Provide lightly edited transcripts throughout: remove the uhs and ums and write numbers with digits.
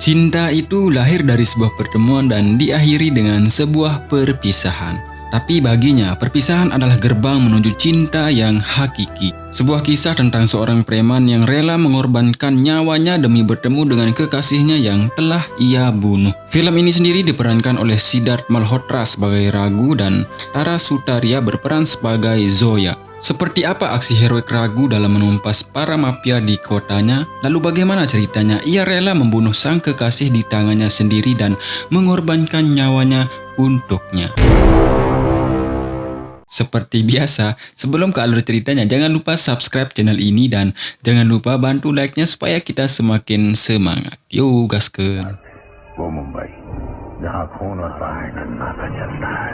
Cinta itu lahir dari sebuah pertemuan dan diakhiri dengan sebuah perpisahan. Tapi baginya, perpisahan adalah gerbang menuju cinta yang hakiki. Sebuah kisah tentang seorang preman yang rela mengorbankan nyawanya demi bertemu dengan kekasihnya yang telah ia bunuh. Film ini sendiri diperankan oleh Siddharth Malhotra sebagai Raghu dan Tara Sutaria berperan sebagai Zoya. Seperti apa aksi heroik Raghu dalam menumpas para mafia di kotanya? Lalu bagaimana ceritanya ia rela membunuh sang kekasih di tangannya sendiri dan mengorbankan nyawanya untuknya? Seperti biasa, sebelum ke alur ceritanya, jangan lupa subscribe channel ini dan jangan lupa bantu like-nya supaya kita semakin semangat. Yuk, gaskeun. वो मुंबई जहाँ खून और पहाड़ नाता चलता है।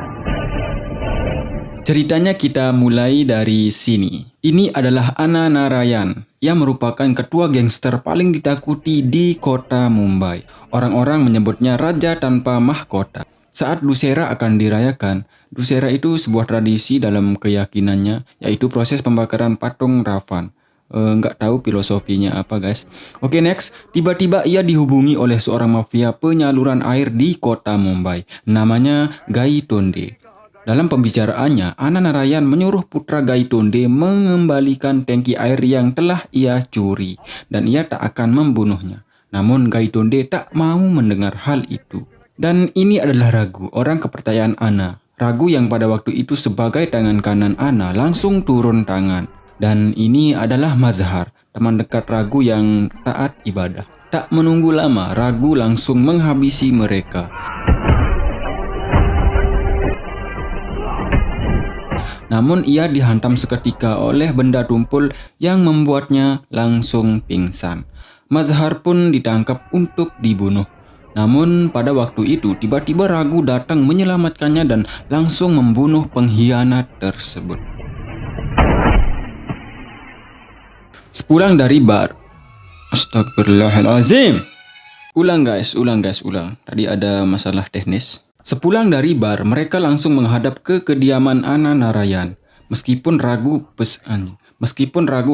Ceritanya kita mulai dari sini. Ini adalah Anna Narayan yang merupakan ketua gangster paling ditakuti di kota Mumbai. Orang-orang menyebutnya raja tanpa mahkota. Saat Dussehra akan dirayakan, Dussehra itu sebuah tradisi dalam keyakinannya, yaitu proses pembakaran patung Ravan. Nggak tahu filosofinya apa, guys. Oke, next. Tiba-tiba ia dihubungi oleh seorang mafia penyaluran air di kota Mumbai. Namanya Gaitonde. Dalam pembicaraannya, Anna Narayan menyuruh putra Gaitonde mengembalikan tangki air yang telah ia curi dan ia tak akan membunuhnya. Namun Gaitonde tak mau mendengar hal itu. Dan ini adalah Raghu, orang kepercayaan Anna. Raghu yang pada waktu itu sebagai tangan kanan Anna langsung turun tangan. Dan ini adalah Mazhar, teman dekat Raghu yang taat ibadah. Tak menunggu lama, Raghu langsung menghabisi mereka. Namun ia dihantam seketika oleh benda tumpul yang membuatnya langsung pingsan. Mazhar pun ditangkap untuk dibunuh. Namun pada waktu itu tiba-tiba Raghu datang menyelamatkannya dan langsung membunuh pengkhianat tersebut. Sepulang dari bar. Astagfirullahalazim. Ulang guys. Tadi ada masalah teknis. Sepulang dari bar, mereka langsung menghadap ke kediaman Anna Narayan. Meskipun Raghu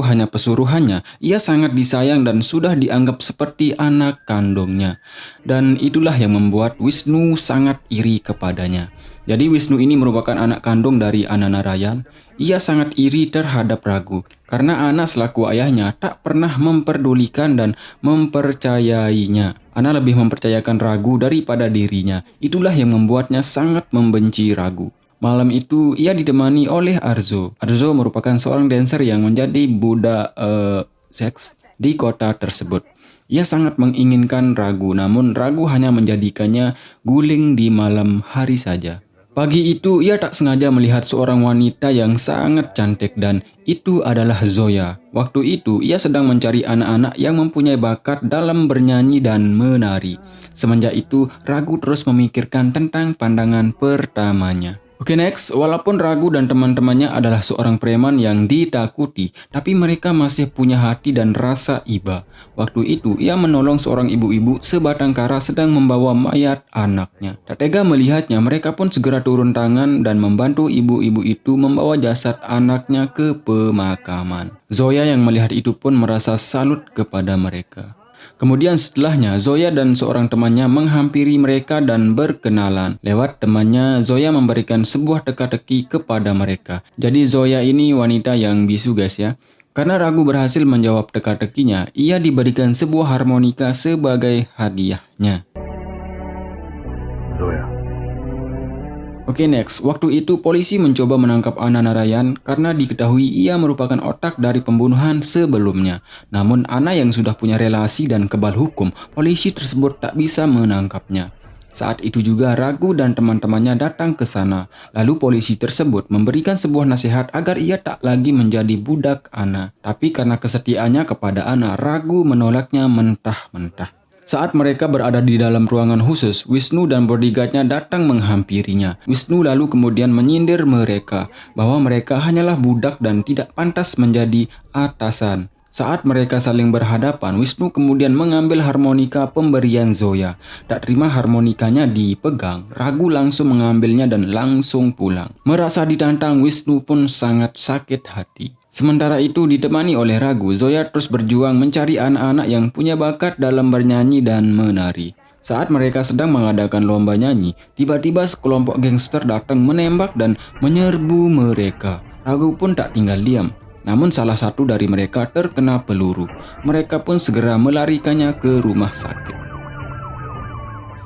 hanya pesuruhannya, ia sangat disayang dan sudah dianggap seperti anak kandungnya. Dan itulah yang membuat Wisnu sangat iri kepadanya. Jadi Wisnu ini merupakan anak kandung dari Anna Narayan. Ia sangat iri terhadap Raghu karena Anna selaku ayahnya tak pernah memperdulikan dan mempercayainya. Anna lebih mempercayakan Raghu daripada dirinya. Itulah yang membuatnya sangat membenci Raghu. Malam itu ia ditemani oleh Arzo. Arzo merupakan seorang dancer yang menjadi budak seks di kota tersebut. Ia sangat menginginkan Raghu, namun Raghu hanya menjadikannya guling di malam hari saja. Pagi itu ia tak sengaja melihat seorang wanita yang sangat cantik dan itu adalah Zoya. Waktu itu ia sedang mencari anak-anak yang mempunyai bakat dalam bernyanyi dan menari. Semenjak itu Raghu terus memikirkan tentang pandangan pertamanya. Oke, next. Walaupun Raghu dan teman-temannya adalah seorang preman yang ditakuti, tapi mereka masih punya hati dan rasa iba. Waktu itu, ia menolong seorang ibu-ibu sebatang kara sedang membawa mayat anaknya. Tak tega melihatnya, mereka pun segera turun tangan dan membantu ibu-ibu itu membawa jasad anaknya ke pemakaman. Zoya yang melihat itu pun merasa salut kepada mereka. Kemudian setelahnya, Zoya dan seorang temannya menghampiri mereka dan berkenalan. Lewat temannya, Zoya memberikan sebuah teka-teki kepada mereka. Jadi Zoya ini wanita yang bisu guys ya. Karena Raghu berhasil menjawab teka-tekinya, ia diberikan sebuah harmonika sebagai hadiahnya. Zoya. Oke, next. Waktu itu polisi mencoba menangkap Anna Narayan karena diketahui ia merupakan otak dari pembunuhan sebelumnya. Namun Anna yang sudah punya relasi dan kebal hukum, polisi tersebut tak bisa menangkapnya. Saat itu juga Raghu dan teman-temannya datang ke sana. Lalu polisi tersebut memberikan sebuah nasihat agar ia tak lagi menjadi budak Anna. Tapi karena kesetiaannya kepada Anna, Raghu menolaknya mentah-mentah. Saat mereka berada di dalam ruangan khusus, Wisnu dan bodyguardnya datang menghampirinya. Wisnu lalu kemudian menyindir mereka bahwa mereka hanyalah budak dan tidak pantas menjadi atasan. Saat mereka saling berhadapan, Wisnu kemudian mengambil harmonika pemberian Zoya. Tak terima harmonikanya dipegang, Ragu langsung mengambilnya dan langsung pulang. Merasa ditantang, Wisnu pun sangat sakit hati. Sementara itu ditemani oleh Ragu, Zoya terus berjuang mencari anak-anak yang punya bakat dalam bernyanyi dan menari. Saat mereka sedang mengadakan lomba nyanyi, tiba-tiba sekelompok gangster datang menembak dan menyerbu mereka. Ragu pun tak tinggal diam. Namun salah satu dari mereka terkena peluru. Mereka pun segera melarikannya ke rumah sakit.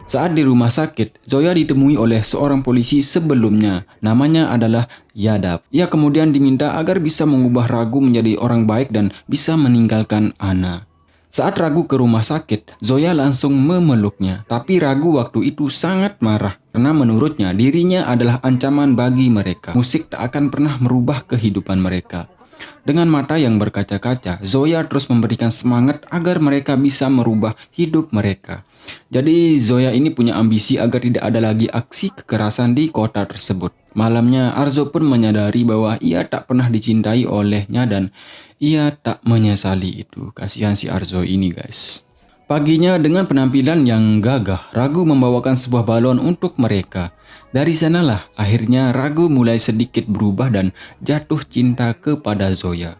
Saat di rumah sakit, Zoya ditemui oleh seorang polisi sebelumnya. Namanya adalah Yadav. Ia kemudian diminta agar bisa mengubah Ragu menjadi orang baik dan bisa meninggalkan Anna. Saat Ragu ke rumah sakit, Zoya langsung memeluknya. Tapi Ragu waktu itu sangat marah karena menurutnya dirinya adalah ancaman bagi mereka. Musik tak akan pernah merubah kehidupan mereka. Dengan mata yang berkaca-kaca, Zoya terus memberikan semangat agar mereka bisa merubah hidup mereka. Jadi Zoya ini punya ambisi agar tidak ada lagi aksi kekerasan di kota tersebut. Malamnya Arzo pun menyadari bahwa ia tak pernah dicintai olehnya dan ia tak menyesali itu. Kasihan si Arzo ini guys. Paginya dengan penampilan yang gagah, Ragu membawakan sebuah balon untuk mereka. Dari sanalah akhirnya Ragu mulai sedikit berubah dan jatuh cinta kepada Zoya.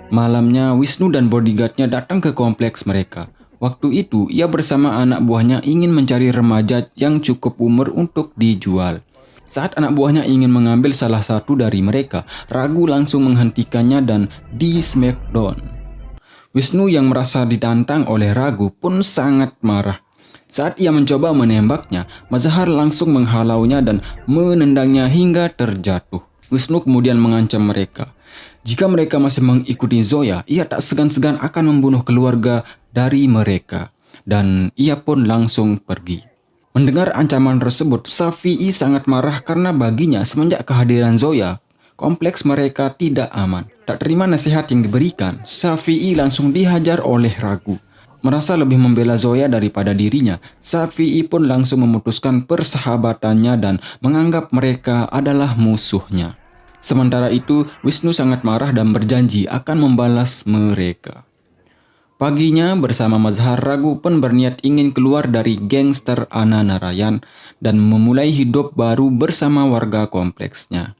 Malamnya Wisnu dan bodyguardnya datang ke kompleks mereka. Waktu itu ia bersama anak buahnya ingin mencari remaja yang cukup umur untuk dijual. Saat anak buahnya ingin mengambil salah satu dari mereka, Ragu langsung menghentikannya dan di smackdown. Wisnu yang merasa ditantang oleh Ragu pun sangat marah. Saat ia mencoba menembaknya, Mazhar langsung menghalaunya dan menendangnya hingga terjatuh. Wisnu kemudian mengancam mereka. Jika mereka masih mengikuti Zoya, ia tak segan-segan akan membunuh keluarga dari mereka. Dan ia pun langsung pergi. Mendengar ancaman tersebut, Shafi'i sangat marah karena baginya semenjak kehadiran Zoya, kompleks mereka tidak aman. Tak terima nasihat yang diberikan, Shafi'i langsung dihajar oleh Ragu. Merasa lebih membela Zoya daripada dirinya, Shafi'i pun langsung memutuskan persahabatannya dan menganggap mereka adalah musuhnya. Sementara itu, Wisnu sangat marah dan berjanji akan membalas mereka. Paginya bersama Mazhar, Ragu pun berniat ingin keluar dari gangster Anna Narayan dan memulai hidup baru bersama warga kompleksnya.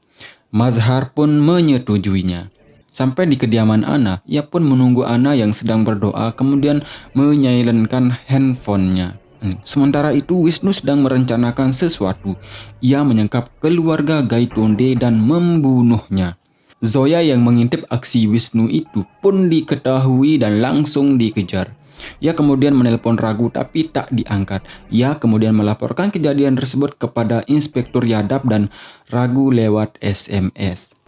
Mazhar pun menyetujuinya. Sampai di kediaman Anna, ia pun menunggu Anna yang sedang berdoa kemudian menyalakan handphonenya. Sementara itu Wisnu sedang merencanakan sesuatu. Ia menyekap keluarga Gaitonde dan membunuhnya. Zoya yang mengintip aksi Wisnu itu pun diketahui dan langsung dikejar. Ia kemudian menelpon Ragu tapi tak diangkat. Ia kemudian melaporkan kejadian tersebut kepada Inspektur Yadav dan Ragu lewat SMS.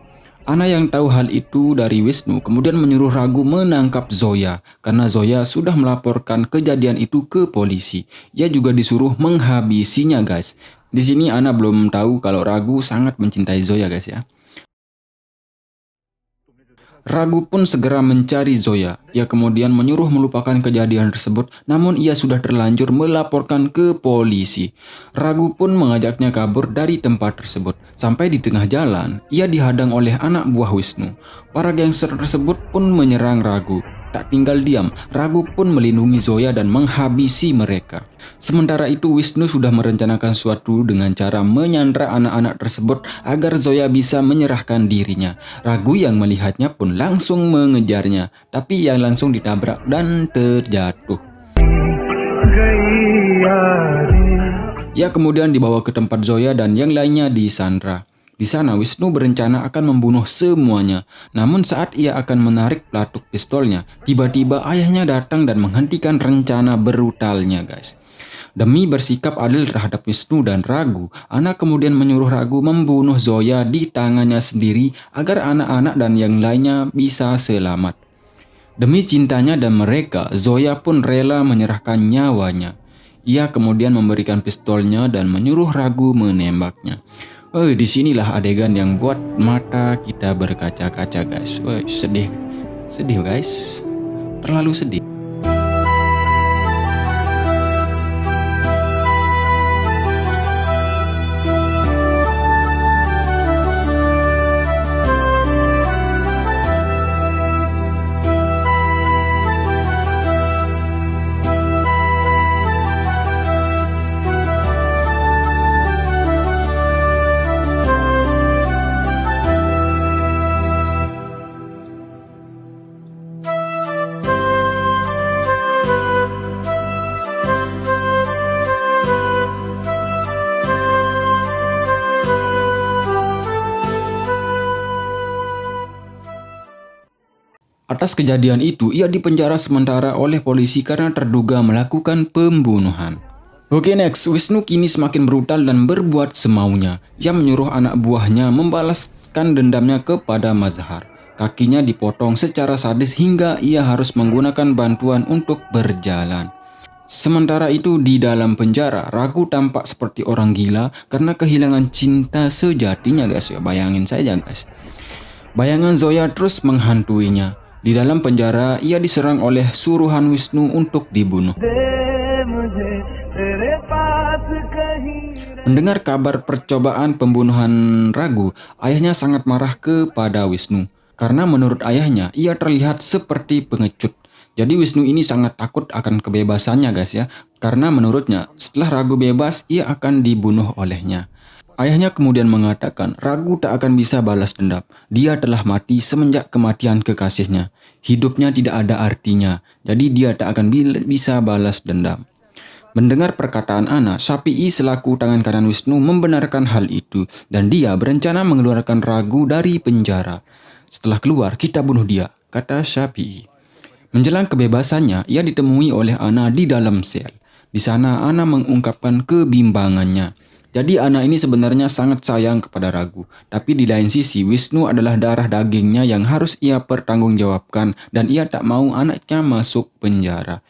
Anna yang tahu hal itu dari Wisnu kemudian menyuruh Ragu menangkap Zoya karena Zoya sudah melaporkan kejadian itu ke polisi. Ia juga disuruh menghabisinya guys. Di sini Anna belum tahu kalau Ragu sangat mencintai Zoya guys ya. Ragu pun segera mencari Zoya. Ia kemudian menyuruh melupakan kejadian tersebut, namun ia sudah terlanjur melaporkan ke polisi. Ragu pun mengajaknya kabur dari tempat tersebut. Sampai di tengah jalan, ia dihadang oleh anak buah Wisnu. Para gangster tersebut pun menyerang Ragu. Tak tinggal diam, Ragu pun melindungi Zoya dan menghabisi mereka. Sementara itu Wisnu sudah merencanakan sesuatu dengan cara menyandra anak-anak tersebut agar Zoya bisa menyerahkan dirinya. Ragu yang melihatnya pun langsung mengejarnya, tapi ia langsung ditabrak dan terjatuh. Ia kemudian dibawa ke tempat Zoya dan yang lainnya disandra. Di sana Wisnu berencana akan membunuh semuanya. Namun saat ia akan menarik pelatuk pistolnya, tiba-tiba ayahnya datang dan menghentikan rencana brutalnya guys. Demi bersikap adil terhadap Wisnu dan Ragu, Anna kemudian menyuruh Ragu membunuh Zoya di tangannya sendiri agar anak-anak dan yang lainnya bisa selamat. Demi cintanya dan mereka, Zoya pun rela menyerahkan nyawanya. Ia kemudian memberikan pistolnya dan menyuruh Ragu menembaknya. Disinilah adegan yang buat mata kita berkaca-kaca guys. Sedih guys. terlalu sedih. Atas kejadian itu, ia dipenjara sementara oleh polisi karena terduga melakukan pembunuhan. Oke, next. Wisnu kini semakin brutal dan berbuat semaunya. Ia menyuruh anak buahnya membalaskan dendamnya kepada Mazhar. Kakinya dipotong secara sadis hingga ia harus menggunakan bantuan untuk berjalan. Sementara itu di dalam penjara, Raghu tampak seperti orang gila karena kehilangan cinta sejatinya, guys. Bayangin saja, guys. Bayangan Zoya terus menghantuinya. Di dalam penjara, ia diserang oleh suruhan Wisnu untuk dibunuh. Mendengar kabar percobaan pembunuhan Raghu, ayahnya sangat marah kepada Wisnu. Karena menurut ayahnya, ia terlihat seperti pengecut. Jadi Wisnu ini sangat takut akan kebebasannya, guys ya. Karena menurutnya, setelah Raghu bebas, ia akan dibunuh olehnya. Ayahnya kemudian mengatakan Raghu tak akan bisa balas dendam. Dia telah mati semenjak kematian kekasihnya. Hidupnya tidak ada artinya, jadi dia tak akan bisa balas dendam. Mendengar perkataan Ana, Syafi'i selaku tangan kanan Wisnu membenarkan hal itu dan dia berencana mengeluarkan Raghu dari penjara. Setelah keluar, kita bunuh dia, kata Syafi'i. Menjelang kebebasannya, ia ditemui oleh Ana di dalam sel. Di sana Ana mengungkapkan kebimbangannya. Jadi Ana ini sebenarnya sangat sayang kepada Raghu. Tapi di lain sisi, Wisnu adalah darah dagingnya yang harus ia pertanggungjawabkan dan ia tak mau anaknya masuk penjara.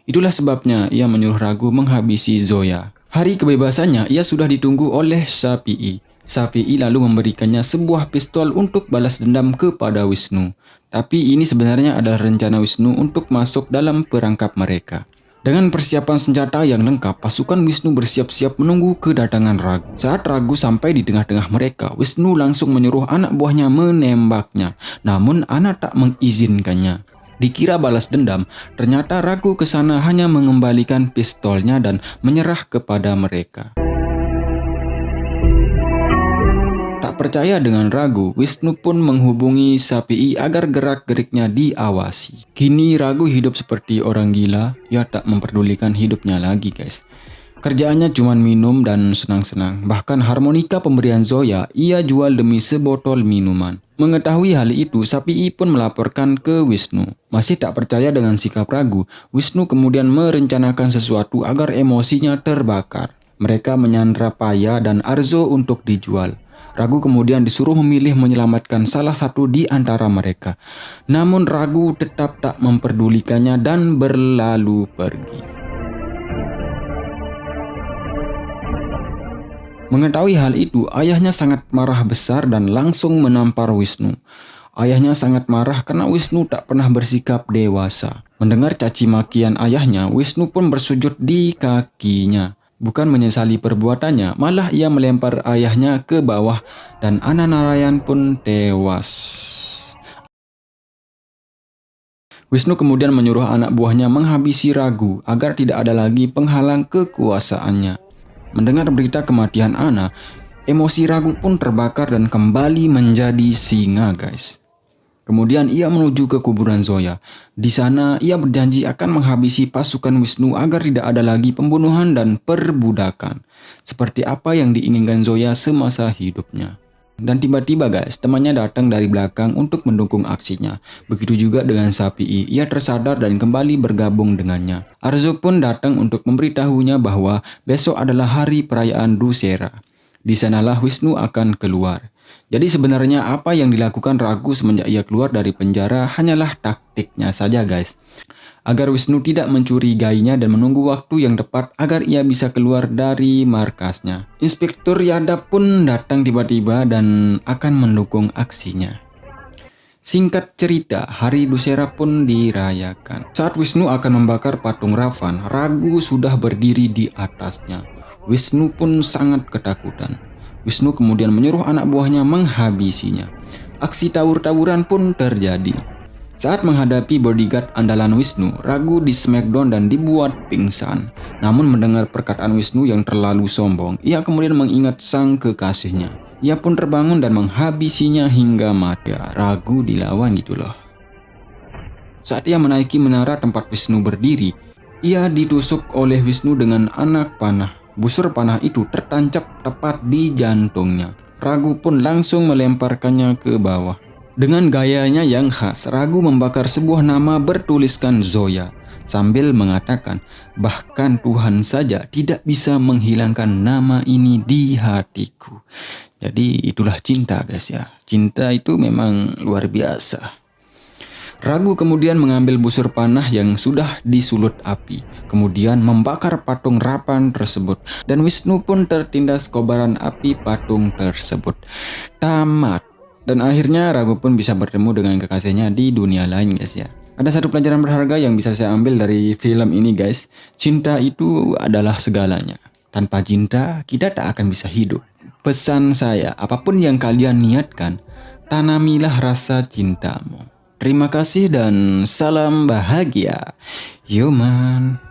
Itulah sebabnya ia menyuruh Raghu menghabisi Zoya. Hari kebebasannya ia sudah ditunggu oleh Syafi'i. Syafi'i lalu memberikannya sebuah pistol untuk balas dendam kepada Wisnu. Tapi ini sebenarnya adalah rencana Wisnu untuk masuk dalam perangkap mereka. Dengan persiapan senjata yang lengkap, pasukan Wisnu bersiap-siap menunggu kedatangan Raghu. Saat Raghu sampai di tengah-tengah mereka, Wisnu langsung menyuruh anak buahnya menembaknya. Namun Ana tak mengizinkannya. Dikira balas dendam, ternyata Raghu ke sana hanya mengembalikan pistolnya dan menyerah kepada mereka. Tak percaya dengan Raghu, Wisnu pun menghubungi Syafi'i agar gerak-geriknya diawasi. Kini Raghu hidup seperti orang gila, ia tak memperdulikan hidupnya lagi, guys. Kerjaannya cuma minum dan senang-senang. Bahkan harmonika pemberian Zoya ia jual demi sebotol minuman. Mengetahui hal itu, Syafi'i pun melaporkan ke Wisnu. Masih tak percaya dengan sikap Raghu, Wisnu kemudian merencanakan sesuatu agar emosinya terbakar. Mereka menyandra Paya dan Arzo untuk dijual. Raghu kemudian disuruh memilih menyelamatkan salah satu di antara mereka. Namun Raghu tetap tak memperdulikannya dan berlalu pergi. Mengetahui hal itu, ayahnya sangat marah besar dan langsung menampar Wisnu. Ayahnya sangat marah karena Wisnu tak pernah bersikap dewasa. Mendengar caci makian ayahnya, Wisnu pun bersujud di kakinya. Bukan menyesali perbuatannya, malah ia melempar ayahnya ke bawah dan Ana Narayan pun tewas. Wisnu kemudian menyuruh anak buahnya menghabisi Raghu agar tidak ada lagi penghalang kekuasaannya. Mendengar berita kematian Ana, emosi Raghu pun terbakar dan kembali menjadi singa, guys. Kemudian ia menuju ke kuburan Zoya. Di sana ia berjanji akan menghabisi pasukan Wisnu agar tidak ada lagi pembunuhan dan perbudakan. Seperti apa yang diinginkan Zoya semasa hidupnya. Dan tiba-tiba, guys, temannya datang dari belakang untuk mendukung aksinya. Begitu juga dengan Syafi'i, ia tersadar dan kembali bergabung dengannya. Arzo pun datang untuk memberitahunya bahwa besok adalah hari perayaan Dussehra. Di sanalah Wisnu akan keluar. Jadi sebenarnya apa yang dilakukan Raghu semenjak ia keluar dari penjara hanyalah taktiknya saja, guys. Agar Wisnu tidak mencurigainya dan menunggu waktu yang tepat agar ia bisa keluar dari markasnya. Inspektur Yadav pun datang tiba-tiba dan akan mendukung aksinya. Singkat cerita, hari Dussehra pun dirayakan. Saat Wisnu akan membakar patung Ravan, Ragu sudah berdiri di atasnya. Wisnu pun sangat ketakutan. Wisnu kemudian menyuruh anak buahnya menghabisinya. Aksi tawur-tawuran pun terjadi. Saat menghadapi bodyguard andalan Wisnu, Ragu di smackdown dan dibuat pingsan. Namun mendengar perkataan Wisnu yang terlalu sombong, ia kemudian mengingat sang kekasihnya. Ia pun terbangun dan menghabisinya hingga mati. Ragu dilawan gitu loh. Saat ia menaiki menara tempat Wisnu berdiri, ia ditusuk oleh Wisnu dengan anak panah. Busur panah itu tertancap tepat di jantungnya. Ragu pun langsung melemparkannya ke bawah. Dengan gayanya yang khas, Ragu membakar sebuah nama bertuliskan Zoya sambil mengatakan, bahkan Tuhan saja tidak bisa menghilangkan nama ini di hatiku. Jadi itulah cinta guys ya. Cinta itu memang luar biasa. Ragu kemudian mengambil busur panah yang sudah disulut api, kemudian membakar patung Ravan tersebut, dan Wisnu pun tertindas kobaran api patung tersebut. Tamat. Dan akhirnya Ragu pun bisa bertemu dengan kekasihnya di dunia lain guys ya. Ada satu pelajaran berharga yang bisa saya ambil dari film ini guys. Cinta itu adalah segalanya. Tanpa cinta kita tak akan bisa hidup. Pesan saya, apapun yang kalian niatkan, tanamilah rasa cintamu. Terima kasih dan salam bahagia. Yo man.